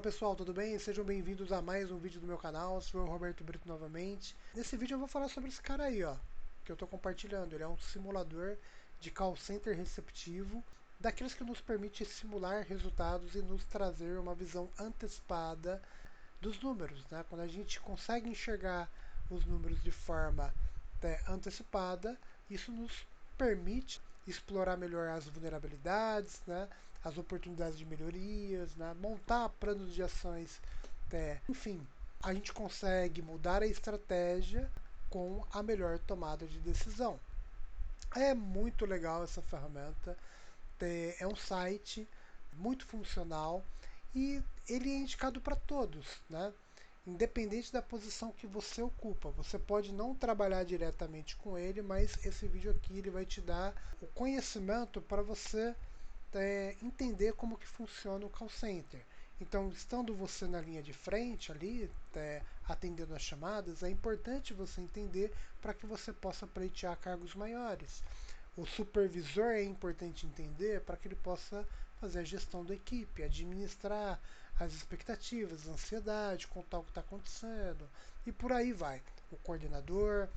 Fala pessoal, tudo bem? Sejam bem-vindos a mais um vídeo do meu canal, sou o Roberto Brito novamente. Nesse vídeo eu vou falar sobre esse cara aí, ó, que eu estou compartilhando. Ele é um simulador de call center receptivo, daqueles que nos permite simular resultados e nos trazer uma visão antecipada dos números, né? Quando a gente consegue enxergar os números de forma antecipada, isso nos permite explorar melhor as vulnerabilidades, né? As oportunidades de melhorias, né? Montar planos de ações, enfim, a gente consegue mudar a estratégia com a melhor tomada de decisão. É muito legal essa ferramenta, é um site muito funcional e ele é indicado para todos, né? Independente da posição que você ocupa. Você pode não trabalhar diretamente com ele, mas esse vídeo aqui ele vai te dar o conhecimento para você entender como que funciona o call center. Então, estando você na linha de frente ali, atendendo as chamadas, é importante você entender para que você possa pleitear cargos maiores. O supervisor é importante entender para que ele possa fazer a gestão da equipe, administrar as expectativas, a ansiedade, contar o que está acontecendo e por aí vai. O coordenador,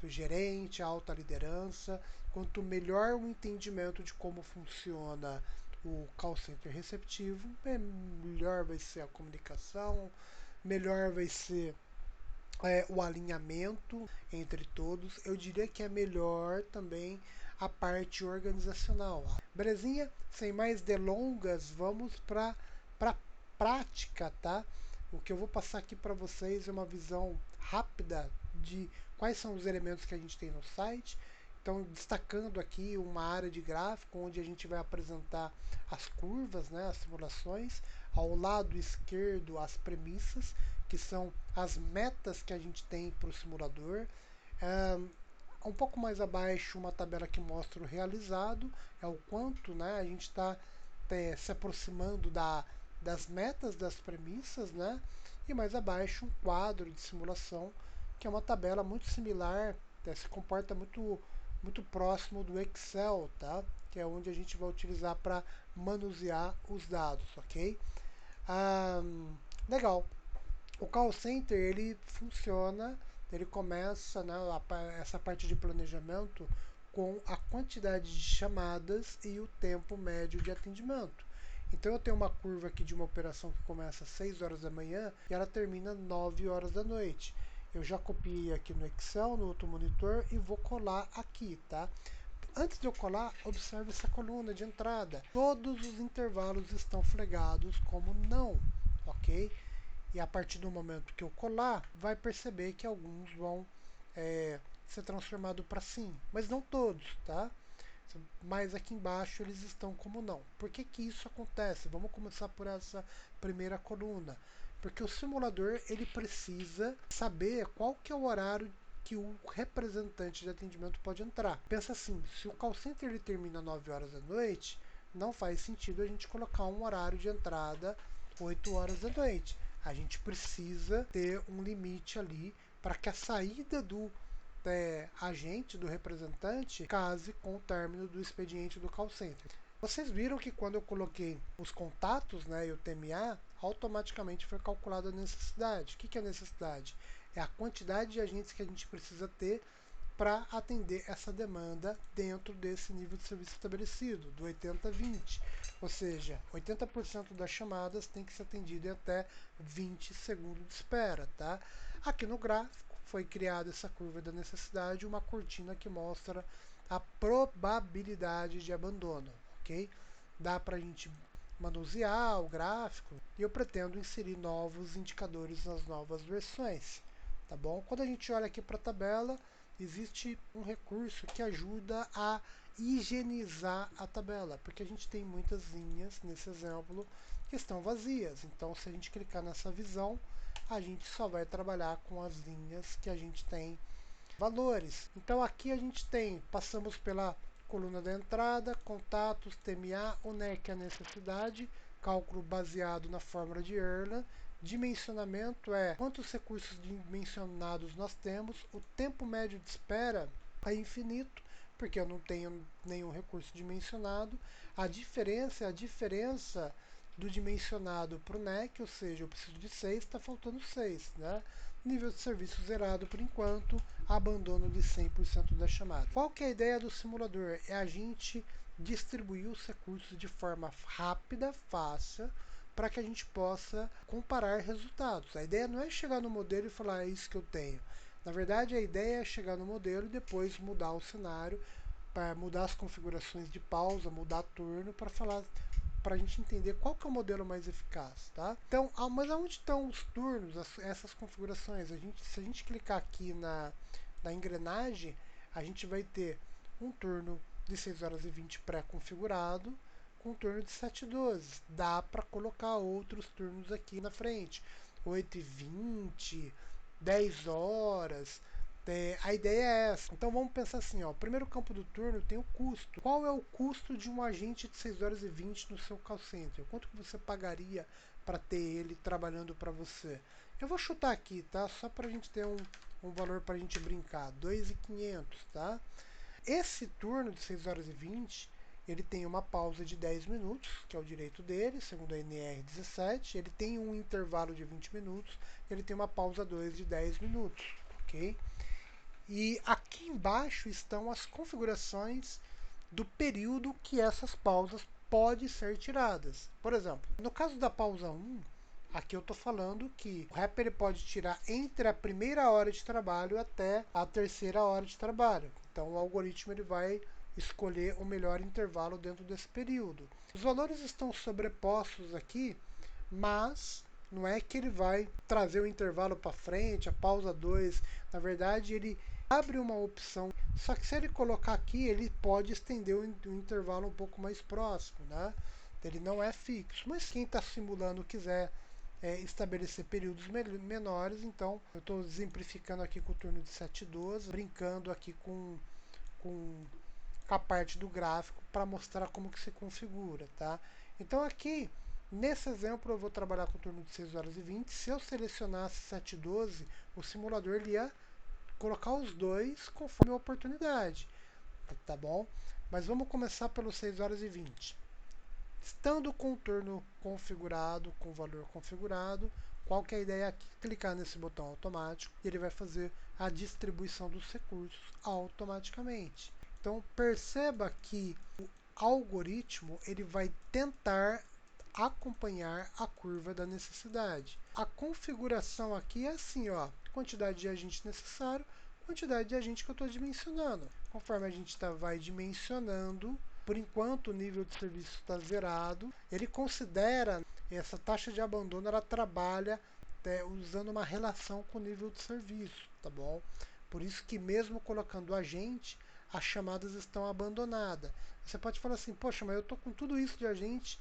o gerente, a alta liderança. Quanto melhor o entendimento de como funciona o call center receptivo, melhor vai ser a comunicação, melhor vai ser o alinhamento entre todos. Eu diria que é melhor também a parte organizacional. Belezinha? Sem mais delongas, vamos para a prática, tá? O que eu vou passar aqui para vocês é uma visão rápida de quais são os elementos que a gente tem no site. Então, destacando aqui uma área de gráfico onde a gente vai apresentar as curvas, né, as simulações. Ao lado esquerdo, as premissas, que são as metas que a gente tem para o simulador. Um pouco mais abaixo, uma tabela que mostra o realizado, é o quanto, né, a gente está se aproximando das metas, das premissas, né? E mais abaixo um quadro de simulação, que é uma tabela muito similar, se comporta muito próximo do Excel, tá? Que é onde a gente vai utilizar para manusear os dados, ok? Legal. O call center ele funciona, ele começa, né, essa parte de planejamento com a quantidade de chamadas e o tempo médio de atendimento. Então eu tenho uma curva aqui de uma operação que começa às 6 horas da manhã e ela termina às 9 horas da noite. Eu já copiei aqui no Excel, no outro monitor, e vou colar aqui, tá? Antes de eu colar, observe essa coluna de entrada. Todos os intervalos estão flagados como não, ok? E a partir do momento que eu colar, vai perceber que alguns vão ser transformados para sim, mas não todos, tá? Mas aqui embaixo eles estão como não. Por que que isso acontece? Vamos começar por essa primeira coluna. Porque o simulador ele precisa saber qual que é o horário que o representante de atendimento pode entrar. Pensa assim, se o call center ele termina às 9 horas da noite, não faz sentido a gente colocar um horário de entrada 8 horas da noite. A gente precisa ter um limite ali para que a saída do agente, do representante, case com o término do expediente do call center. Vocês viram que quando eu coloquei os contatos, né, e o TMA, automaticamente foi calculada a necessidade. O que é a necessidade? É a quantidade de agentes que a gente precisa ter para atender essa demanda dentro desse nível de serviço estabelecido, do 80-20. Ou seja, 80% das chamadas tem que ser atendido em até 20 segundos de espera. Tá? Aqui no gráfico foi criada essa curva da necessidade, uma cortina que mostra a probabilidade de abandono. Okay? Dá para a gente manusear o gráfico e eu pretendo inserir novos indicadores nas novas versões. Tá bom? Quando a gente olha aqui para a tabela, existe um recurso que ajuda a higienizar a tabela, porque a gente tem muitas linhas nesse exemplo que estão vazias. Então, se a gente clicar nessa visão, a gente só vai trabalhar com as linhas que a gente tem valores. Então, aqui a gente tem, passamos pela coluna da entrada, contatos, TMA, o NEC é a necessidade, cálculo baseado na fórmula de Erlang. Dimensionamento é quantos recursos dimensionados nós temos. O tempo médio de espera é infinito, porque eu não tenho nenhum recurso dimensionado. A diferença é a diferença do dimensionado para o NEC, ou seja, eu preciso de 6, está faltando 6, né? Nível de serviço zerado por enquanto, abandono de 100% da chamada. Qual que é a ideia do simulador? É a gente distribuir os recursos de forma rápida, fácil, para que a gente possa comparar resultados. A ideia não é chegar no modelo e falar, é isso que eu tenho. Na verdade, a ideia é chegar no modelo e depois mudar o cenário, para mudar as configurações de pausa, mudar turno, para falar, para a gente entender qual que é o modelo mais eficaz, tá? Então, mas aonde estão os turnos, essas configurações? Se a gente clicar aqui na engrenagem, a gente vai ter um turno de 6 horas e 20 pré-configurado, com um turno de 7h12. Dá para colocar outros turnos aqui na frente, 8h20, 10 horas. A ideia é essa. Então vamos pensar assim, ó. O primeiro campo do turno tem o custo. Qual é o custo de um agente de 6 horas e 20 no seu call center? Quanto que você pagaria para ter ele trabalhando para você? Eu vou chutar aqui, tá? Só para a gente ter um valor para a gente brincar. 2.500, tá? Esse turno de 6 horas e 20, ele tem uma pausa de 10 minutos, que é o direito dele, segundo a NR17. Ele tem um intervalo de 20 minutos, ele tem uma pausa 2 de 10 minutos, ok? E aqui embaixo estão as configurações do período que essas pausas podem ser tiradas. Por exemplo, no caso da pausa 1, aqui eu estou falando que o rapper pode tirar entre a primeira hora de trabalho até a terceira hora de trabalho. Então o algoritmo ele vai escolher o melhor intervalo dentro desse período. Os valores estão sobrepostos aqui, mas não é que ele vai trazer o intervalo para frente, a pausa 2. Na verdade, ele abre uma opção. Só que se ele colocar aqui, ele pode estender o intervalo um pouco mais próximo, né? Ele não é fixo. Mas quem está simulando quiser estabelecer períodos menores, então eu estou exemplificando aqui com o turno de 7h12, brincando aqui com a parte do gráfico para mostrar como que se configura, tá? Então aqui, nesse exemplo, eu vou trabalhar com o turno de 6 horas e 20. Se eu selecionasse 7h12, o simulador ele ia colocar os dois conforme a oportunidade, tá bom? Mas vamos começar pelos 6 horas e 20. Estando com o turno configurado, com o valor configurado, qual que é a ideia aqui? Clicar nesse botão automático e ele vai fazer a distribuição dos recursos automaticamente. Então perceba que o algoritmo ele vai tentar acompanhar a curva da necessidade. A configuração aqui é assim, ó, quantidade de agente necessário, quantidade de agente que eu estou dimensionando. Conforme a gente vai dimensionando, por enquanto o nível de serviço está zerado, ele considera essa taxa de abandono, ela trabalha usando uma relação com o nível de serviço, tá bom? Por isso que mesmo colocando agente, as chamadas estão abandonadas. Você pode falar assim, poxa, mas eu estou com tudo isso de agente,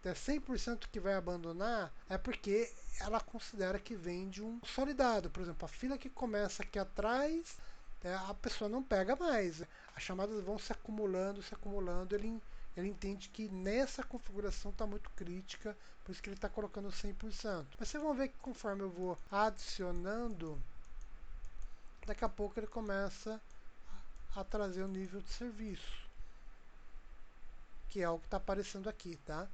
100% que vai abandonar, é porque ela considera que vem de um consolidado. Por exemplo, a fila que começa aqui atrás, a pessoa não pega mais. As chamadas vão se acumulando, ele entende que nessa configuração está muito crítica, por isso que ele está colocando 100%. Mas vocês vão ver que conforme eu vou adicionando, daqui a pouco ele começa a trazer o nível de serviço, que é o que está aparecendo aqui, tá?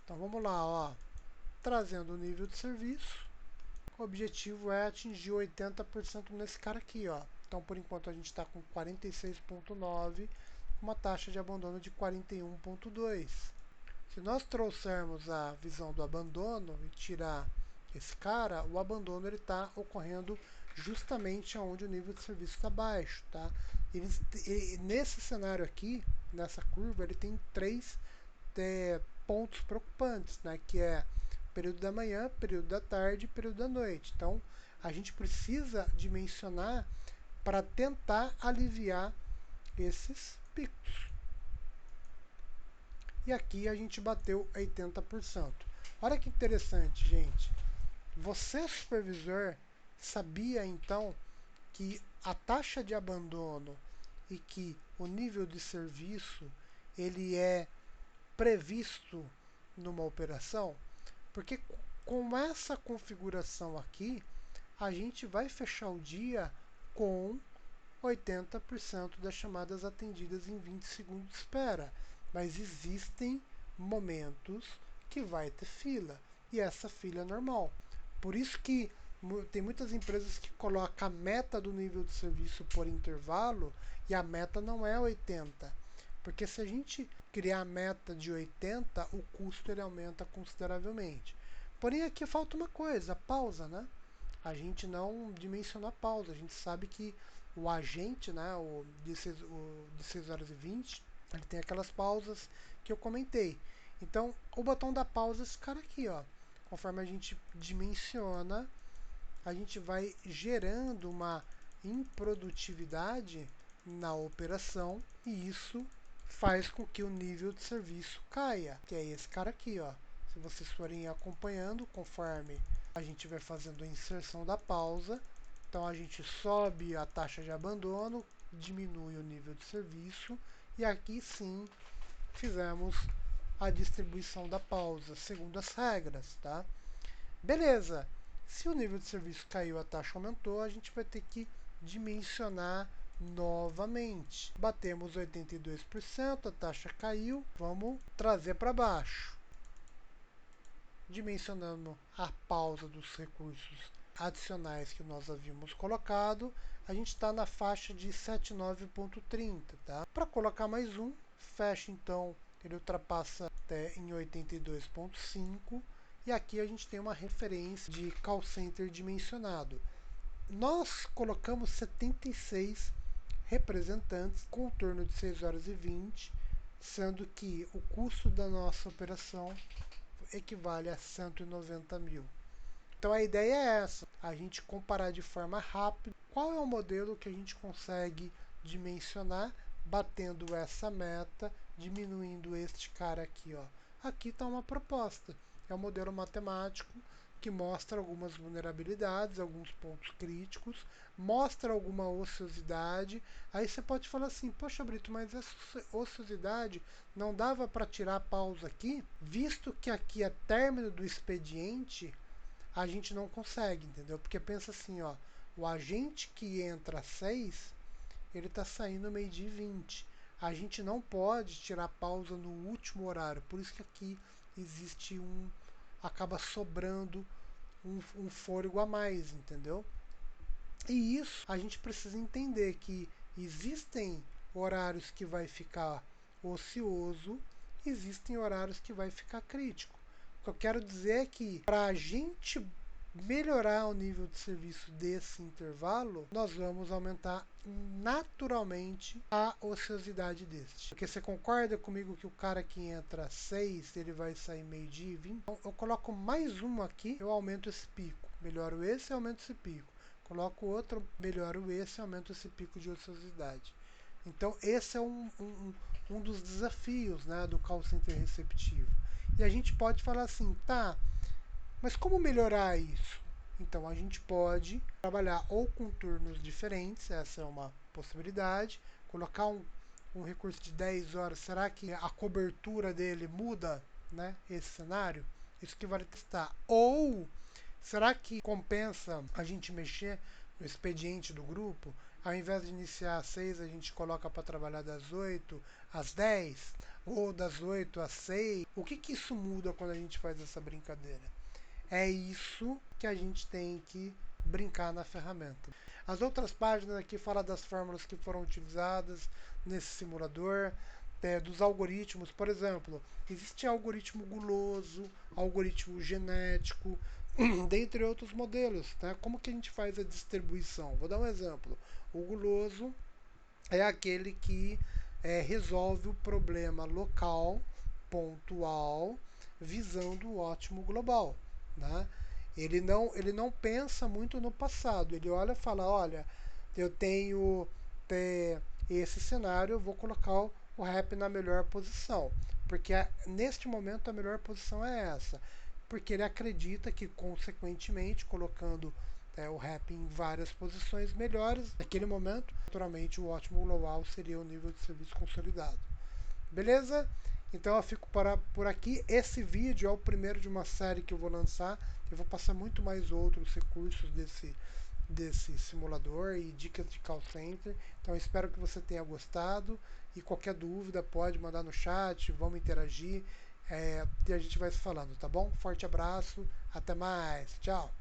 Então vamos lá, ó, trazendo o nível de serviço. O objetivo é atingir 80% nesse cara aqui, ó. Então por enquanto a gente está com 46,9, uma taxa de abandono de 41,2. Se nós trouxermos a visão do abandono e tirar esse cara, o abandono ele está ocorrendo justamente onde o nível de serviço está baixo, tá? Nesse cenário aqui, nessa curva, ele tem três pontos preocupantes, né? Que é período da manhã, período da tarde e período da noite. Então, a gente precisa dimensionar para tentar aliviar esses picos. E aqui a gente bateu 80%. Olha que interessante, gente. Você, supervisor, sabia então que a taxa de abandono e que o nível de serviço ele é previsto numa operação? Porque com essa configuração aqui, a gente vai fechar o dia com 80% das chamadas atendidas em 20 segundos de espera. Mas existem momentos que vai ter fila. E essa fila é normal. Por isso que tem muitas empresas que colocam a meta do nível de serviço por intervalo e a meta não é 80. Porque se a gente criar a meta de 80, o custo ele aumenta consideravelmente. Porém, aqui falta uma coisa, a pausa, né? A gente não dimensionou a pausa. A gente sabe que o agente, né, de 6 horas e 20, ele tem aquelas pausas que eu comentei. Então, o botão da pausa é esse cara aqui, ó. Conforme a gente dimensiona, a gente vai gerando uma improdutividade na operação e isso faz com que o nível de serviço caia, que é esse cara aqui, ó. Se vocês forem acompanhando, conforme a gente vai fazendo a inserção da pausa, então a gente sobe a taxa de abandono, diminui o nível de serviço e aqui sim fizemos a distribuição da pausa segundo as regras, tá? Beleza. Se o nível de serviço caiu, a taxa aumentou, a gente vai ter que dimensionar novamente. Batemos 82%, a taxa caiu, vamos trazer para baixo. Dimensionando a pausa dos recursos adicionais que nós havíamos colocado, a gente está na faixa de 79,30. Tá? Para colocar mais um, fecha então, ele ultrapassa até em 82,5. E aqui a gente tem uma referência de call center dimensionado. Nós colocamos 76 representantes com torno de 6 horas e 20, sendo que o custo da nossa operação equivale a 190 mil. Então a ideia é essa, a gente comparar de forma rápida qual é o modelo que a gente consegue dimensionar, batendo essa meta, diminuindo este cara aqui, ó. Aqui está uma proposta, é um modelo matemático que mostra algumas vulnerabilidades, alguns pontos críticos, mostra alguma ociosidade. Aí você pode falar assim, poxa Brito, mas essa ociosidade não dava para tirar a pausa aqui, visto que aqui é término do expediente, a gente não consegue, entendeu? Porque pensa assim, ó, o agente que entra às 6, ele está saindo meio-dia e 20. A gente não pode tirar pausa no último horário, por isso que aqui existe acaba sobrando um fôlego a mais, entendeu? E isso a gente precisa entender que existem horários que vai ficar ocioso, existem horários que vai ficar crítico. O que eu quero dizer é que para a gente melhorar o nível de serviço desse intervalo, nós vamos aumentar naturalmente a ociosidade deste. Porque você concorda comigo que o cara que entra às 6, ele vai sair meio-dia e 20? Então, eu coloco mais um aqui, eu aumento esse pico. Melhoro esse e aumento esse pico. Coloco outro, melhoro esse e aumento esse pico de ociosidade. Então, esse é um dos desafios, né, do call center receptivo. E a gente pode falar assim, tá, mas como melhorar isso? Então a gente pode trabalhar ou com turnos diferentes, essa é uma possibilidade, colocar um recurso de 10 horas, será que a cobertura dele muda, né, esse cenário? Isso que vale testar. Ou será que compensa a gente mexer no expediente do grupo? Ao invés de iniciar às 6, a gente coloca para trabalhar das 8 às 10 ou das 8 às 6. O que isso muda quando a gente faz essa brincadeira? É isso que a gente tem que brincar na ferramenta. As outras páginas aqui falam das fórmulas que foram utilizadas nesse simulador, dos algoritmos. Por exemplo, existe algoritmo guloso, algoritmo genético, dentre outros modelos. Tá? Como que a gente faz a distribuição? Vou dar um exemplo. O guloso é aquele que resolve o problema local, pontual, visando o ótimo global. Né? Ele não pensa muito no passado. Ele olha e fala, olha, eu tenho esse cenário, eu vou colocar o rap na melhor posição. Porque neste momento a melhor posição é essa. Porque ele acredita que, consequentemente, colocando o rap em várias posições melhores, naquele momento, naturalmente, o ótimo global seria o nível de serviço consolidado. Beleza? Então eu fico por aqui. Esse vídeo é o primeiro de uma série que eu vou lançar. Eu vou passar muito mais outros recursos desse simulador e dicas de call center. Então eu espero que você tenha gostado. E qualquer dúvida pode mandar no chat, vamos interagir. e a gente vai se falando, tá bom? Forte abraço, até mais, tchau!